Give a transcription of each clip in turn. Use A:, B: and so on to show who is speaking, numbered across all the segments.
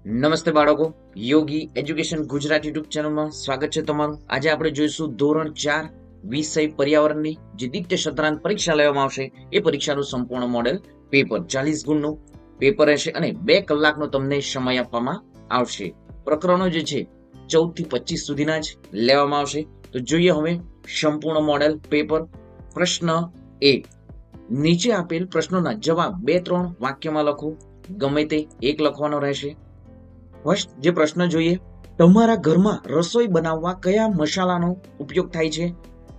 A: નમસ્તે બાળકો, યોગી education Gujarat YouTube ચેનલમાં સ્વાગત છે તમારું. આજે આપણે જોઈશું ધોરણ 4 વિષય પર્યાવરણની જે દ્વિતીય સત્રાંત પરીક્ષા લેવામાં આવશે એ પરીક્ષાનું સંપૂર્ણ મોડેલ પેપર 40 ગુણનું પેપર રહેશે અને 2 કલાકનો તમને સમય આપવામાં આવશે. પ્રકરણો જે છે 14 થી 25 સુધીના જ લેવામાં આવશે. તો જોઈએ હવે સંપૂર્ણ મોડેલ પેપર. પ્રશ્ન 1, નીચે આપેલ પ્રશ્નોના જવાબ 2-3 વાક્યમાં લખો. ગમે તે એક લખવાનો રહેશે. ફર્સ્ટ જે પ્રશ્ન જોઈએ, તમારા ઘરમાં રસોઈ બનાવવા કયા મસાલાનો ઉપયોગ થાય છે?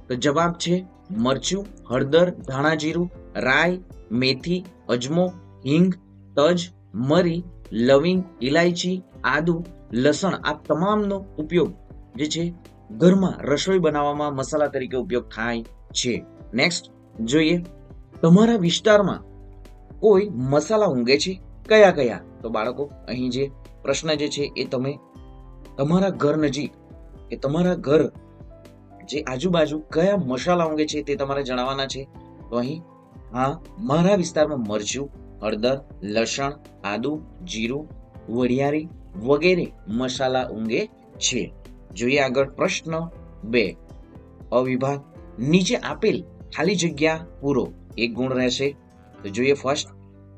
A: તો જવાબ છે મરચું, હળદર, ધાણા જીરું, રાઈ, મેથી, અજમો, હિંગ, તજ, મરી, લવિંગ, ઇલાયચી, આદુ, લસણ. આ તમામનો ઉપયોગ જે છે ઘરમાં રસોઈ બનાવવામાં મસાલા તરીકે ઉપયોગ થાય છે. નેક્સ્ટ જોઈએ, તમારા વિસ્તારમાં કોઈ મસાલા ઊંઘે છે? કયા કયા? તો બાળકો અહીં જે પ્રશ્ન જે છે એ તમે તમારા ઘર નજીક કે તમારા ઘર જે આજુબાજુ કયા મસાલા ઊંઘે છે તે તમારે જણાવવાના છે. તો અહીં હા, મારા વિસ્તારમાં મરચું, હળદર, લસણ, આદુ, જીરું, વરિયાળી વગેરે મસાલા ઊંઘે છે. જોઈએ આગળ પ્રશ્ન 2, અવિભાગ. નીચે આપેલ ખાલી જગ્યા પૂરો. 1 ગુણ રહેશે. તો જોઈએ ફર્સ્ટ,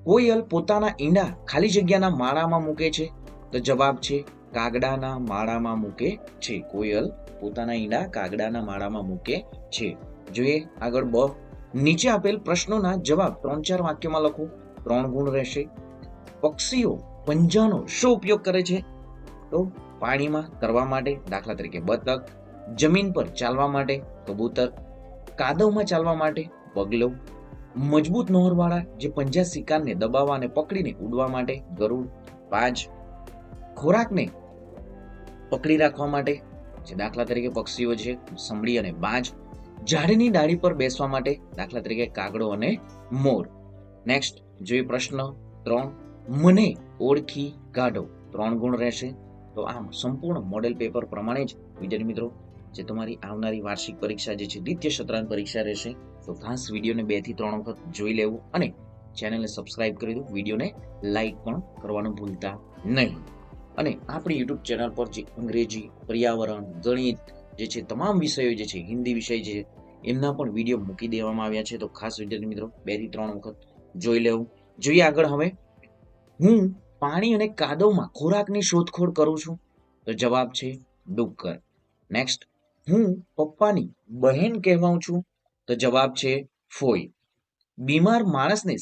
A: કોયલ પોતાના ઈંડા ખાલી જગ્યાના માળામાં મૂકે છે. તો જવાબ છે કાગડાના માળામાં મૂકે છે. કોયલ પોતાના ઈંડા કાગડાના માળામાં મૂકે છે. જોઈએ આગળ બ, નીચે આપેલ પ્રશ્નોના જવાબ 3-4 વાક્યમાં લખો. 3 ગુણ રહેશે. પક્ષીઓ પંજાનો શું ઉપયોગ કરે છે? તો પાણીમાં તરવા માટે, દાખલા તરીકે બતક. જમીન પર ચાલવા માટે કબૂતર. કાદવમાં ચાલવા માટે બગલો. મજબૂત નોહરવાળા જે પંજા શિકારને દબાવવા અને પકડીને ઉડવા માટે ગરુડ, બાજ. ખોરાકને પકડી રાખવા માટે જે દાખલા તરીકે પક્ષીઓ છે સમડી અને બાજ. ઝાડની ડાળી પર બેસવા માટે દાખલા તરીકે કાગડો અને મોર. નેક્સ્ટ જોઈએ પ્રશ્ન 3, મને ઓળખી કાઢો. 3 ગુણ રહેશે. તો આમ સંપૂર્ણ મોડેલ પેપર પ્રમાણે જ વિદ્યાર્થી મિત્રો જે તમારી આવનારી વાર્ષિક પરીક્ષા જે છે દ્વિતીય સત્રાંત પરીક્ષા રહેશે. તો ખાસ વિડીયોને 2 થી 3 વખત જોઈ લેવું અને ચેનલને સબસ્ક્રાઇબ કરી દો. વિડીયોને લાઈક પણ કરવાનું ભૂલતા નહીં. અને આપણી યુટ્યુબ ચેનલ પર જે અંગ્રેજી, પર્યાવરણ, ગણિત જે છે તમામ વિષયો જે છે, હિન્દી વિષય છે એમના પણ વિડીયો મૂકી દેવામાં આવ્યા છે. તો ખાસ વિદ્યાર્થી મિત્રો 2 થી 3 વખત જોઈ લેવું. જોઈએ આગળ હવે, હું પાણી અને કાદવમાં ખોરાકની શોધખોળ કરું છું. તો જવાબ છે ડુક્કર. નેક્સ્ટ, હું પપ્પાની બહેન કહેવાઉં છું. તો જવાબ છે ફોઈ. બીમાર માણસને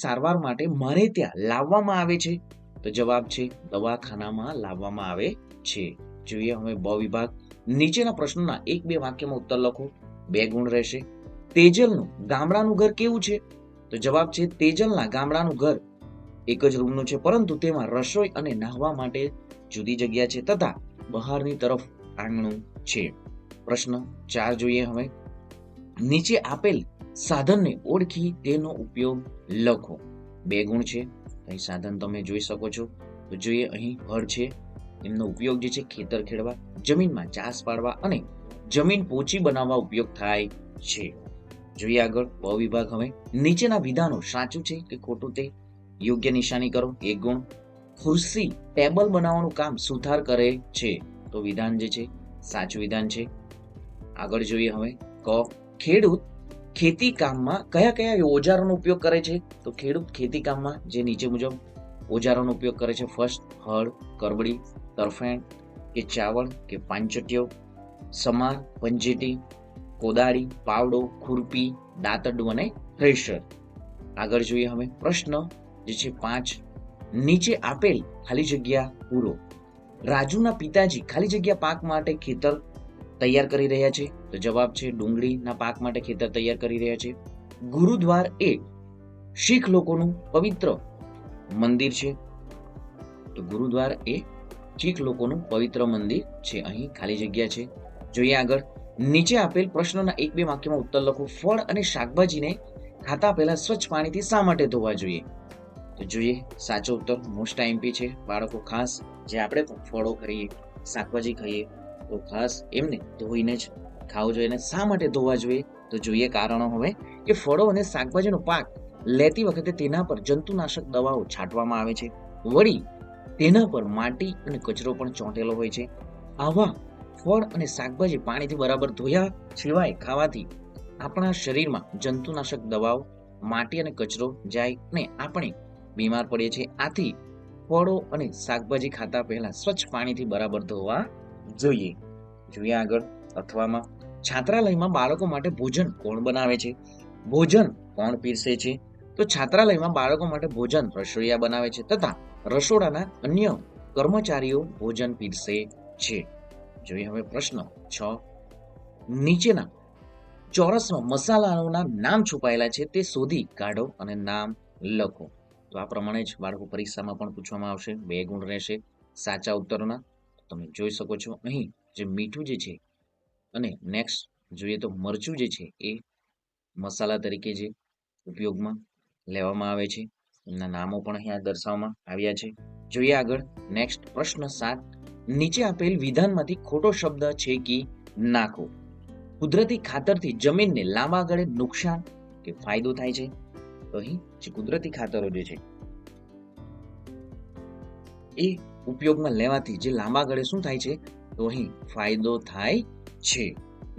A: સારવાર માટે મારે ત્યાં લાવવામાં આવે છે. તો જવાબ છે દવાખાનામાં લાવવામાં આવે છે. જોઈએ હવે બ વિભાગ. નીચેના પ્રશ્નોના 1-2 વાક્યમાં ઉત્તર લખો. 2 ગુણ રહેશે. તેજલનું ગામડાનું ઘર કેવું છે? તો જવાબ છે તેજલના ગામડાનું ઘર એક જ રૂમનું છે, પરંતુ તેમાં રસોઈ અને નાહવા માટે જુદી જગ્યા છે તથા બહારની તરફ આંગણું છે. પ્રશ્ન 4 જોઈએ હવે, નીચે આપેલ સાધનને ઓળખી તેનો ઉપયોગ લખો. 2 ગુણ છે. અહીં સાધન તમે જોઈ શકો છો. તો જોઈએ અહીં હળ છે, એમનો ઉપયોગ જે છે ખેતર ખેડવા, જમીનમાં ચાસ પાડવા અને જમીન પોચી બનાવવા ઉપયોગ થાય છે. જોઈએ આગળ બ વિભાગ. હવે નીચેના વિધાનો સાચું છે કે ખોટું તે યોગ્ય નિશાની કરો. 1 ગુણ. ખુરશી ટેબલ બનાવવાનું કામ સુથાર કરે છે. તો વિધાન જે છે સાચું વિધાન છે. આગળ જોઈએ હવે ક, ખેડૂત ખેતી કામમાં કયા કયા ઓજારોનો ઉપયોગ કરે છે? તો ખેડૂત ખેતી કામમાં જે નીચે મુજબ ઓજારોનો ઉપયોગ કરે છે. ફર્સ્ટ, હળ, કરબડી, તરફેણ કે ચાવડ કે પાંચટીઓ, સમાર, પંજેટી, કોદાળી, પાવડો, ખુરપી, દાંતરડું અને થ્રેશર. આગળ જોઈએ હવે પ્રશ્ન જે છે 5, નીચે આપેલ ખાલી જગ્યા પૂરો. રાજુના પિતાજી ખાલી જગ્યા પાક માટે ખેતર તૈયાર કરી રહ્યા છે. તો જવાબ છે ડુંગળીના પાક માટે ખેતર તૈયાર કરી રહ્યા છે. ગુરુદ્વાર એ શીખ લોકોનું પવિત્ર મંદિર છે. તો ગુરુદ્વાર એ શીખ લોકોનું પવિત્ર મંદિર છે. અહીં ખાલી જગ્યા છે. જોઈએ આગળ, નીચે આપેલ પ્રશ્નોના 1-2 વાક્યમાં ઉત્તર લખો. ફળ અને શાકભાજીને ખાતા પહેલા સ્વચ્છ પાણીથી શા માટે ધોવા જોઈએ? તો જોઈએ સાચો ઉત્તર મોસ્ટ આઈએમપી છે બાળકો. ખાસ જે આપણે ફળો ખાઈએ, શાકભાજી ખાઈએ તો ખાસ એમને ધોઈને જ ખાવું જોઈએ. અને શા માટે ધોવા જોઈએ? તો જોઈએ કારણો હવે, કે ફળો અને શાકભાજીનો પાક લેતી વખતે તેના પર જંતુનાશક દવાઓ છાંટવામાં આવે છે. વળી તેના પર માટી અને કચરો પણ ચોંટેલો હોય છે. આવા ફળ અને શાકભાજી પાણીથી બરાબર ધોયા સિવાય ખાવાથી આપણા શરીરમાં જંતુનાશક દવાઓ, માટી અને કચરો જાય અને આપણે બીમાર પડીએ છીએ. આથી ફળો અને શાકભાજી ખાતા પહેલા સ્વચ્છ પાણીથી બરાબર ધોવા જોઈએ. જોઈએ આગળ. અથવામાં છાત્રાલયમાં બાળકો માટે ભોજન કોણ બનાવે છે? ભોજન કોણ પીરસે છે? તો છાત્રાલયમાં બાળકો માટે ભોજન રસોઈયા બનાવે છે તથા રસોડાના અન્ય કર્મચારીઓ ભોજન પીરસે છે. જોઈએ હવે પ્રશ્ન 6. નીચેના ચોરસમાં મસાલાઓના નામ છુપાયેલા છે તે શોધી કાઢો અને નામ લખો. તો આ પ્રમાણે જ બાળકો પરીક્ષામાં પણ પૂછવામાં આવશે. 2 ગુણ રહેશે સાચા ઉત્તરોના. તમે જોઈ શકો છો અહીં જે મીઠું જે છે અને નેક્સ્ટ જોઈએ તો મરચું જે છે એ મસાલા તરીકે જે ઉપયોગમાં લેવામાં આવે છે. એમના નામો પણ અહીંયા દર્શાવવામાં આવ્યા છે. જોઈએ આગળ. નેક્સ્ટ પ્રશ્ન 7. નીચે આપેલ વિધાનમાંથી ખોટો શબ્દ છે કે નાખો. કુદરતી ખાતરથી જમીનને લાંબા ગાળે નુકસાન કે ફાયદો થાય છે? તો અહીં જે કુદરતી ખાતરો જે છે એ ઉપયોગમાં લેવાથી જે લાંબા ગાળે શું થાય છે? તો અહીં ફાયદો થાય છે.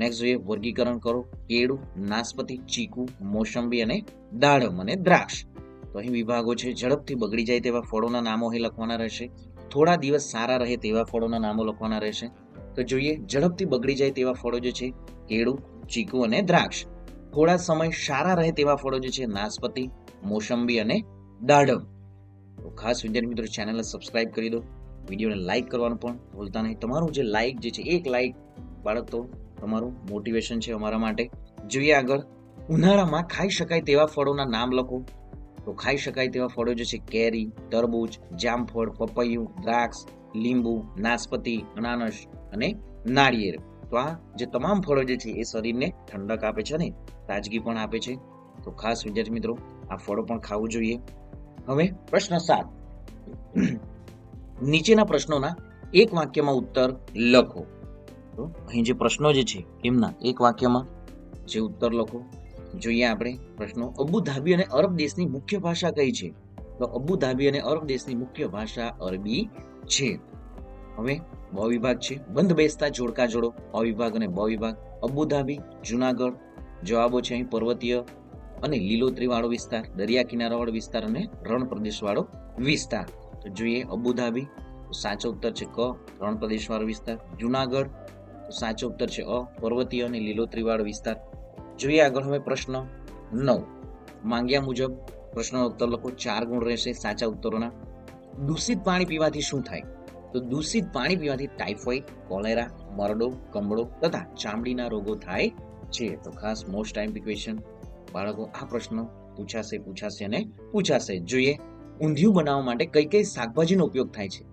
A: નેક્સ્ટ જોઈએ વર્ગીકરણ કરો. કેળું, નાશપતી, ચીકુ, મોસંબી અને દાડમ અને દ્રાક્ષ. તો અહીં વિભાગો છે. ઝડપથી બગડી જાય તેવા ફળોના નામો અહીં લખવાના રહેશે. થોડા દિવસ સારા રહે તેવા ફળોના નામો લખવાના રહેશે. તો જોઈએ ઝડપથી બગડી જાય તેવા ફળો જે છે કેળું, ચીકુ અને દ્રાક્ષ. થોડા સમય સારા રહે તેવા ફળો જે છે નાશપતી, મોસંબી અને દાડમ. તો ખાસ વિદ્યાર્થી મિત્રો ચેનલને સબસ્ક્રાઇબ કરી દો. વિડીયોને લાઈક કરવાનું પણ ભૂલતા નહીં. તમારું જે લાઈક જે છે એક લાઈક બાળક તો તમારું મોટિવેશન છે અમારા માટે. જોઈએ આગળ. ઉનાળામાં ખાઈ શકાય તેવા ફળોના નામ લખો. તો ખાઈ શકાય તેવા ફળો જે છે કેરી, તરબૂચ, જામફળ, પપૈયું, દ્રાક્ષ, લીંબુ, નાશપતી, અનાનસ અને નાળિયેર. તો આ જે તમામ ફળો જે છે એ શરીરને ઠંડક આપે છે ને તાજગી પણ આપે છે. તો ખાસ વિદ્યાર્થી મિત્રો આ ફળો પણ ખાવું જોઈએ. હવે પ્રશ્ન 7. નીચેના પ્રશ્નોના એક વાક્યમાં ઉત્તર લખો. તો અહીં જે પ્રશ્નો જે છે એમના એક વાક્યમાં જે ઉત્તર લખો. જોઈએ આપણે પ્રશ્નો. અબુધાબી અને અરબ દેશની મુખ્ય ભાષા કઈ છે? તો અબુધાબી અને અરબ દેશની મુખ્ય ભાષા અરબી છે. હવે બ વિભાગ છે. બંધ બેસતા જોડકા જોડો. અ વિભાગ અને બ વિભાગ. અબુધાબી, જુનાગઢ. જવાબો છે અહીં પર્વતીય અને લીલોતરી વાળો વિસ્તાર, દરિયા કિનારા વાળો વિસ્તાર અને રણ પ્રદેશ વાળો વિસ્તાર. તો જોઈએ અબુધાબી, તો સાચો ઉત્તર છે ક, રણ પ્રદેશ વાળો વિસ્તાર. જુનાગઢ, તો સાચો ઉત્તર છે અ, પર્વતીય અને લીલોતરી વાળો વિસ્તાર. જોઈએ આગળ. હવે પ્રશ્ન 9. માંગ્યા મુજબ પ્રશ્નનો ઉત્તર લખો. 4 ગુણ રહેશે સાચા ઉત્તરોના. દૂષિત પાણી પીવાથી શું થાય? તો દૂષિત પાણી પીવાથી ટાઇફોઇડ, કોલેરા, મરડો, કમળો તથા ચામડીના રોગો થાય છે. તો ખાસ મોસ્ટ ટાઈમ ક્વેશ્ચન બાળકો આ પ્રશ્ન પૂછાશે અને પૂછાશે. જોઈએ ઊંધિયું બનાવવા માટે કઈ કઈ શાકભાજીનો ઉપયોગ થાય છે?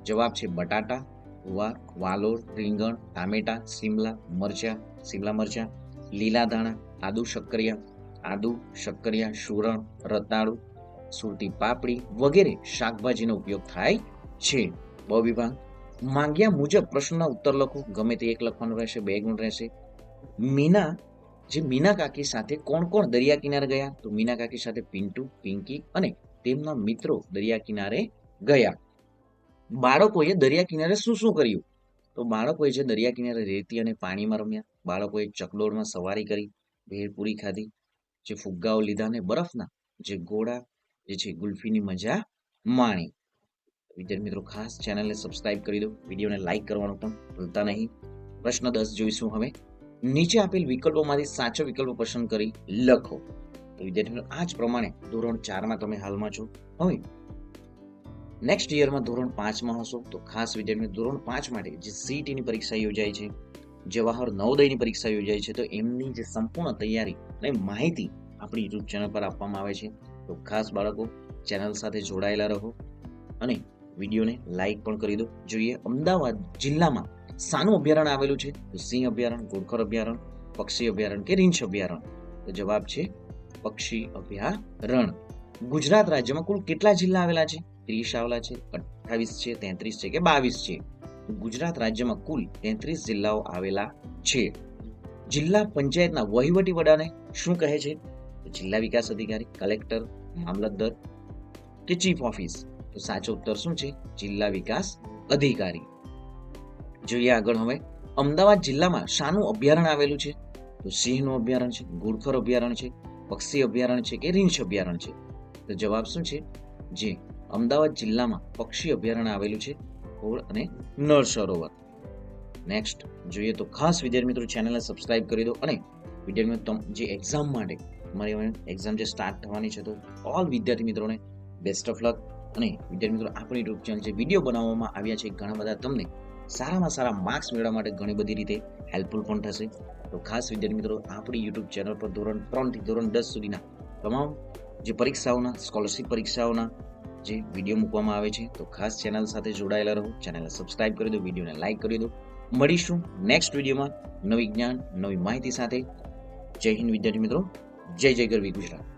A: જવાબ છે બટાટા, ગુવાર, વાલોળ, રીંગણ, ટામેટા, શિમલા મરચા, લીલા ધાણા, આદુ શક્કરિયા, સુરણ, રતાળુ, સુરતી પાપડી વગેરે શાકભાજીનો ઉપયોગ થાય છે. બ વિભાગ. માંગ્યા મુજબ પ્રશ્નના ઉત્તર લખો. ગમે તે એક લખવાનું રહેશે. 2 ગુણ રહેશે. મીના કાકી સાથે કોણ કોણ દરિયા કિનારે ગયા? તો મીના કાકી સાથે પિન્ટુ, પિંકી અને તેમના મિત્રો દરિયા કિનારે ગયા. બાળકોએ દરિયા કિનારે શું શું કર્યું? તો બાળકોએ જે દરિયા કિનારે રેતી અને પાણીમાં રમ્યા. બાળકોએ ચકડોળમાં સવારી કરી, ભેળપુરી ખાધી, જે ફુગ્ગાઓ લીધા અને બરફના જે ગોળા જે છે ગુલ્ફીની મજા માણી. વિદ્યાર્થી મિત્રો ખાસ ચેનલને સબસ્ક્રાઇબ કરી દો. વિડીયોને લાઈક કરવાનું પણ ભૂલતા નહીં. પ્રશ્ન 10 જોઈશું હવે. નીચે આપેલ વિકલ્પોમાંથી સાચો વિકલ્પ પસંદ કરી લખો. તો વિદ્યાર્થી મિત્રો આ જ પ્રમાણે ધોરણ 4માં તમે હાલમાં છો. હવે નેક્સ્ટ યરમાં ધોરણ 5માં હશો. તો ખાસ વિદ્યાર્થી ધોરણ 5 માટે જે સીઈટીની પરીક્ષા યોજાય છે, જવાહર નવોદયની પરીક્ષા યોજાય છે, તો એમની જે સંપૂર્ણ તૈયારી અને માહિતી આપણી યુટ્યુબ ચેનલ પર આપવામાં આવે છે. તો ખાસ બાળકો ચેનલ સાથે જોડાયેલા રહો અને વિડીયોને લાઈક પણ કરી દો. જોઈએ અમદાવાદ જિલ્લામાં શાનું અભયારણ્ય આવેલું છે? તો સિંહ અભયારણ્ય, ઘોડખર અભયારણ્ય, પક્ષી અભયારણ્ય કે રીંછ અભયારણ્ય? તો જવાબ છે પક્ષી અભયારણ્ય. ગુજરાત રાજ્યમાં કુલ કેટલા જિલ્લા આવેલા છે? 30 આવેલા છે, 28 છે, 33 છે કે 22 છે? ગુજરાત રાજ્યમાં કુલ 33 જિલ્લાઓ આવેલા છે. જિલ્લા પંચાયતના વહીવટી વડાને શું કહે છે? તો જિલ્લા વિકાસ અધિકારી, કલેક્ટર, મામલતદાર કે ચીફ ઓફિસ? તો સાચો ઉત્તર શું છે? જિલ્લા વિકાસ અધિકારી. જોઈએ આગળ હવે. અમદાવાદ જિલ્લામાં શાનું અભયારણ્ય આવેલું છે? તો સિંહનું અભયારણ્ય છે, ઘુડખર અભયારણ્ય છે, પક્ષી અભયારણ્ય છે કે રીંછ અભયારણ્ય છે? તો જવાબ શું છે? જે અમદાવાદ જિલ્લામાં પક્ષી અભયારણ્ય આવેલું છે, ઘોડ અને નળ સરોવર. નેક્સ્ટ જોઈએ તો ખાસ વિદ્યાર્થી મિત્રો ચેનલને સબસ્ક્રાઇબ કરી દો અને વિદ્યાર્થી મિત્રો જે એક્ઝામ માટે તમારી એક્ઝામ જે સ્ટાર્ટ થવાની છે તો ઓલ વિદ્યાર્થી મિત્રોને બેસ્ટ ઓફ લક. અને વિદ્યાર્થી મિત્રો આપણી યુટ્યુબ ચેનલ જે વિડીયો બનાવવામાં આવ્યા છે ઘણા બધા તમને સારામાં સારા માર્ક્સ મેળવવા માટે ઘણી બધી રીતે હેલ્પફુલ પણ થશે. તો ખાસ વિદ્યાર્થી મિત્રો આપણી યુટ્યુબ ચેનલ પર ધોરણ 3 થી ધોરણ 10 સુધીના તમામ જે પરીક્ષાઓના સ્કોલરશિપ પરીક્ષાઓના જે વિડીયો મૂકવામાં આવે છે તો ખાસ ચેનલ સાથે જોડાયેલા રહો, ચેનલને સબસ્ક્રાઇબ કરી દો, વિડીયોને લાઈક કરી દો. મળીશું નેક્સ્ટ વિડીયોમાં નવી જ્ઞાન નવી માહિતી સાથે. જય હિન્દ વિદ્યાર્થી મિત્રો, જય જય ગરવી ગુજરાત.